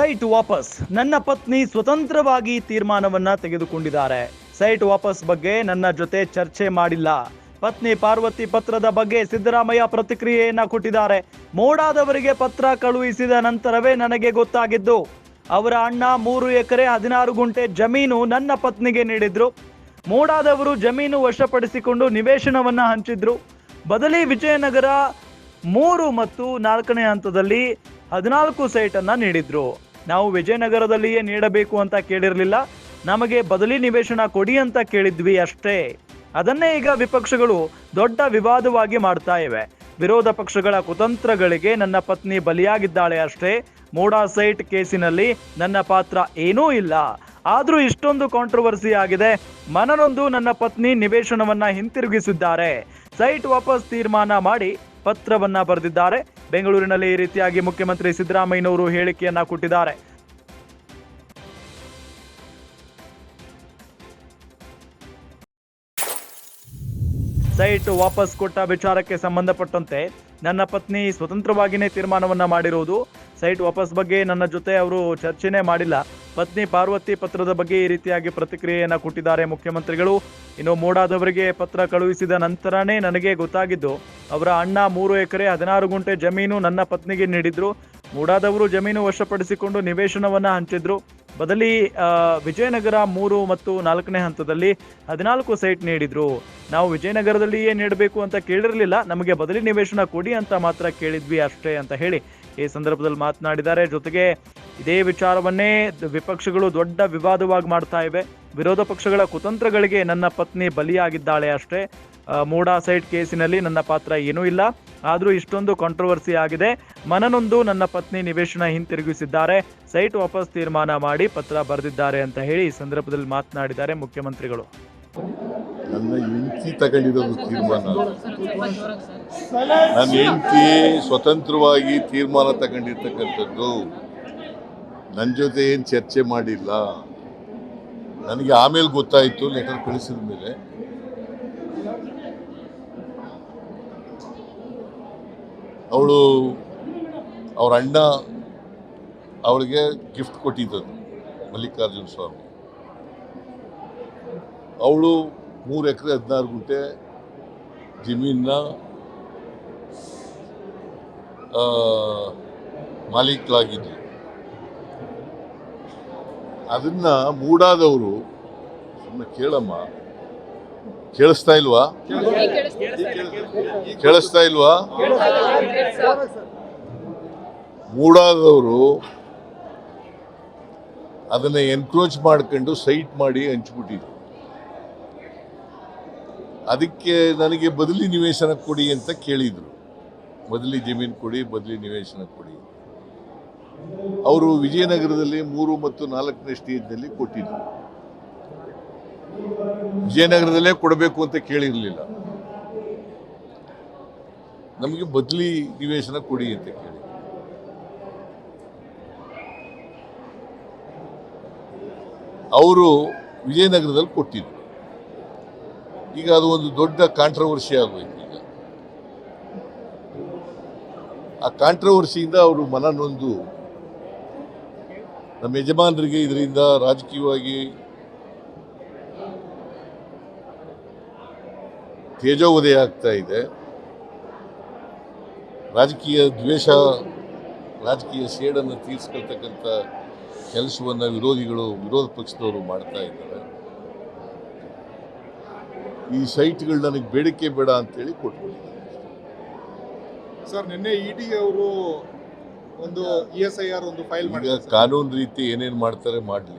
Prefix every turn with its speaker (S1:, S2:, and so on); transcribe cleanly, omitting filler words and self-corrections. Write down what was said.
S1: Site ವಾಪಸ್. ನನ್ನ ಪತ್ನಿ ಸ್ವತಂತ್ರವಾಗಿ ತೀರ್ಮಾನವನ್ನ ತೆಗೆದುಕೊಂಡಿದ್ದಾರೆ. ಸೈಟ್ ವಾಪಸ್ ಬಗ್ಗೆ ನನ್ನ ಜೊತೆ ಚರ್ಚೆ ಮಾಡಿಲ್ಲ. ಪತ್ನಿ ಪಾರ್ವತಿ ಪತ್ರದ ಬಗ್ಗೆ ಸಿದ್ದರಾಮಯ್ಯ ಪ್ರತಿಕ್ರಿಯೆಯನ್ನ ಕೊಟ್ಟಿದ್ದಾರೆ. ಮೋಡಾದವರಿಗೆ ಪತ್ರ ಕಳುಹಿಸಿದ ನಂತರವೇ ನನಗೆ ಗೊತ್ತಾಗಿದ್ದು. ಅವರ ಅಣ್ಣ 3 ಎಕರೆ 16 ಗುಂಟೆ ಜಮೀನು ನನ್ನ ಪತ್ನಿಗೆ ನೀಡಿದ್ರು. ಮೋಡಾದವರು ಜಮೀನು ವಶಪಡಿಸಿಕೊಂಡು ನಿವೇಶನವನ್ನ ಹಂಚಿದ್ರು. ಬದಲಿ ವಿಜಯನಗರ 3 ಮತ್ತು 4ನೇ ಹಂತದಲ್ಲಿ 14 ಸೈಟ್ ಅನ್ನ ನೀಡಿದ್ರು. ನಾವು ವಿಜಯನಗರದಲ್ಲಿಯೇ ನೀಡಬೇಕು ಅಂತ ಕೇಳಿರಲಿಲ್ಲ. ನಮಗೆ ಬದಲಿ ನಿವೇಶನ ಕೊಡಿ ಅಂತ ಕೇಳಿದ್ವಿ ಅಷ್ಟೇ. ಅದನ್ನೇ ಈಗ ವಿಪಕ್ಷಗಳು ದೊಡ್ಡ ವಿವಾದವಾಗಿ ಮಾಡ್ತಾ ಇವೆ. ವಿರೋಧ ಪಕ್ಷಗಳ ಕುತಂತ್ರಗಳಿಗೆ ನನ್ನ ಪತ್ನಿ ಬಲಿಯಾಗಿದ್ದಾಳೆ ಅಷ್ಟೇ. ಮೋಡಾ ಸೈಟ್ ಕೇಸಿನಲ್ಲಿ ನನ್ನ ಪಾತ್ರ ಏನೂ ಇಲ್ಲ. ಆದ್ರೂ ಇಷ್ಟೊಂದು ಕಾಂಟ್ರವರ್ಸಿ ಆಗಿದೆ. ಮನನೊಂದು ನನ್ನ ಪತ್ನಿ ನಿವೇಶನವನ್ನ ಹಿಂತಿರುಗಿಸಿದ್ದಾರೆ. ಸೈಟ್ ವಾಪಸ್ ತೀರ್ಮಾನ ಮಾಡಿ ಪತ್ರವನ್ನ ಬರೆದಿದ್ದಾರೆ. ಬೆಂಗಳೂರಿನಲ್ಲಿ ಈ ರೀತಿಯಾಗಿ ಮುಖ್ಯಮಂತ್ರಿ ಸಿದ್ದರಾಮಯ್ಯನವರು ಹೇಳಿಕೆಯನ್ನ ಕೊಟ್ಟಿದ್ದಾರೆ. ಸೈಟ್ ವಾಪಸ್ ಕೊಟ್ಟ ವಿಚಾರಕ್ಕೆ ಸಂಬಂಧಪಟ್ಟಂತೆ ನನ್ನ ಪತ್ನಿ ಸ್ವತಂತ್ರವಾಗಿಯೇ ತೀರ್ಮಾನವನ್ನ ಮಾಡಿರುವುದು. ಸೈಟ್ ವಾಪಸ್ ಬಗ್ಗೆ ನನ್ನ ಜೊತೆ ಅವರು ಚರ್ಚೆನೇ ಮಾಡಿಲ್ಲ. ಪತ್ನಿ ಪಾರ್ವತಿ ಪತ್ರದ ಬಗ್ಗೆ ಈ ರೀತಿಯಾಗಿ ಪ್ರತಿಕ್ರಿಯೆಯನ್ನ ಕೊಟ್ಟಿದ್ದಾರೆ ಮುಖ್ಯಮಂತ್ರಿಗಳು. ಇನ್ನು ಮೋಡಾದವರಿಗೆ ಪತ್ರ ಕಳುಹಿಸಿದ ನಂತರನೇ ನನಗೆ ಗೊತ್ತಾಗಿದ್ದು. ಅವರ ಅಣ್ಣ 3 ಎಕರೆ 16 ಗುಂಟೆ ಜಮೀನು ನನ್ನ ಪತ್ನಿಗೆ ನೀಡಿದ್ರು. ಮೋಡಾದವರು ಜಮೀನು ವಶಪಡಿಸಿಕೊಂಡು ನಿವೇಶನವನ್ನ ಹಂಚಿದ್ರು. ಬದಲಿ ವಿಜಯನಗರ 3 ಮತ್ತು 4ನೇ ಹಂತದಲ್ಲಿ 14 ಸೈಟ್ ನೀಡಿದ್ರು. ನಾವು ವಿಜಯನಗರದಲ್ಲಿಯೇ ನೀಡಬೇಕು ಅಂತ ಕೇಳಿರಲಿಲ್ಲ. ನಮಗೆ ಬದಲಿ ನಿವೇಶನ ಕೊಡಿ ಅಂತ ಮಾತ್ರ ಕೇಳಿದ್ವಿ ಅಷ್ಟೇ ಅಂತ ಹೇಳಿ ಈ ಸಂದರ್ಭದಲ್ಲಿ ಮಾತನಾಡಿದ್ದಾರೆ. ಜೊತೆಗೆ ಇದೇ ವಿಚಾರವನ್ನೇ ವಿಪಕ್ಷಗಳು ದೊಡ್ಡ ವಿವಾದವಾಗಿ ಮಾಡ್ತಾ ಇವೆ. ವಿರೋಧ ಪಕ್ಷಗಳ ಕುತಂತ್ರಗಳಿಗೆ ನನ್ನ ಪತ್ನಿ ಬಲಿಯಾಗಿದ್ದಾಳೆ ಅಷ್ಟೇ. ಮೋಡಾ ಸೈಟ್ ಕೇಸಿನಲ್ಲಿ ನನ್ನ ಪಾತ್ರ ಏನೂ ಇಲ್ಲ. ಆದರೂ ಇಷ್ಟೊಂದು ಕಾಂಟ್ರವರ್ಸಿ ಆಗಿದೆ. ಮನನೊಂದು ನನ್ನ ಪತ್ನಿ ನಿವೇಶನ ಹಿಂತಿರುಗಿಸಿದ್ದಾರೆ. ಸೈಟ್ ವಾಪಸ್ ತೀರ್ಮಾನ ಮಾಡಿ ಪತ್ರ ಬರೆದಿದ್ದಾರೆ ಅಂತ ಹೇಳಿ ಈ ಸಂದರ್ಭದಲ್ಲಿ ಮಾತನಾಡಿದ್ದಾರೆ ಮುಖ್ಯಮಂತ್ರಿಗಳು.
S2: ನನ್ನ ಹೆಂಡತಿ ತಗೊಂಡಿರೋದು ತೀರ್ಮಾನ. ನನ್ನ ಹೆಂಡತಿ ಸ್ವತಂತ್ರವಾಗಿ ತೀರ್ಮಾನ ತಗೊಂಡಿರ್ತಕ್ಕಂಥದ್ದು. ನನ್ನ ಜೊತೆ ಏನು ಚರ್ಚೆ ಮಾಡಿಲ್ಲ. ನನಗೆ ಆಮೇಲೆ ಗೊತ್ತಾಯಿತು, ಲೆಟರ್ ಕಳಿಸಿದ ಮೇಲೆ. ಅವಳು ಅವ್ರ ಅಣ್ಣ ಅವಳಿಗೆ ಗಿಫ್ಟ್ ಕೊಟ್ಟಿದ್ದದು ಮಲ್ಲಿಕಾರ್ಜುನ ಸ್ವಾಮಿ. ಅವಳು 3 ಎಕರೆ 16 ಗುಂಟೆ ಜಮೀನ ಮಾಲೀಕರಾಗಿದ್ದರು. ಅದನ್ನ ಮೂಡಾದವರು ಸುಮ್ಮನೆ ಕೇಳಮ್ಮ, ಕೇಳಿಸ್ತಾ ಇಲ್ವಾ? ಮೂಡಾದವರು ಅದನ್ನ ಎನ್ಕ್ರೋಚ್ ಮಾಡ್ಕೊಂಡು ಸೈಟ್ ಮಾಡಿ ಹಂಚ್ಬಿಟ್ಟಿದ್ರು. ಅದಕ್ಕೆ ನನಗೆ ಬದಲಿ ನಿವೇಶನ ಕೊಡಿ ಅಂತ ಕೇಳಿದ್ರು. ಬದಲಿ ಜಮೀನು ಕೊಡಿ, ಬದಲಿ ನಿವೇಶನ ಕೊಡಿ. ಅವರು ವಿಜಯನಗರದಲ್ಲಿ 3 ಮತ್ತು 4ನೇ ಸ್ಟೇಜ್ನಲ್ಲಿ ಕೊಟ್ಟಿದ್ರು. ವಿಜಯನಗರದಲ್ಲೇ ಕೊಡಬೇಕು ಅಂತ ಕೇಳಿರಲಿಲ್ಲ. ನಮಗೆ ಬದಲಿ ನಿವೇಶನ ಕೊಡಿ ಅಂತ ಕೇಳಿ ಅವರು ವಿಜಯನಗರದಲ್ಲಿ ಕೊಟ್ಟಿದ್ರು. ಈಗ ಅದು ಒಂದು ದೊಡ್ಡ ಕಾಂಟ್ರವರ್ಸಿ ಆಗೋಯ್ತು. ಈಗ ಆ ಕಾಂಟ್ರವರ್ಸಿಯಿಂದ ಅವರು ಮನನೊಂದು ನಮ್ಮ ಯಜಮಾನರಿಗೆ ಇದರಿಂದ ರಾಜಕೀಯವಾಗಿ ತೇಜೋವಧೆ ಆಗ್ತಾ ಇದೆ. ರಾಜಕೀಯ ದ್ವೇಷ, ರಾಜಕೀಯ ಸೇಡನ್ನು ತೀರಿಸ್ಕೊಳ್ತಕ್ಕಂಥ ಕೆಲಸವನ್ನು ವಿರೋಧ ಪಕ್ಷದವರು ಮಾಡ್ತಾ ಇದ್ದಾರೆ. ಈ ಸೈಟ್ಗಳು ನನಗೆ ಬೇಡಿಕೆ ಬೇಡ ಅಂತೇಳಿ ಕೊಟ್ಬಿಟ್ಟಿದ್ದಾರೆ.
S3: ಸರ್, ನಿನ್ನೆ ಇಡಿ ಅವರು ಒಂದು ESIR ಒಂದು ಫೈಲ್ ಮಾಡಿ
S2: ಕಾನೂನು ರೀತಿ ಏನೇನು ಮಾಡ್ತಾರೆ ಮಾಡಲಿ.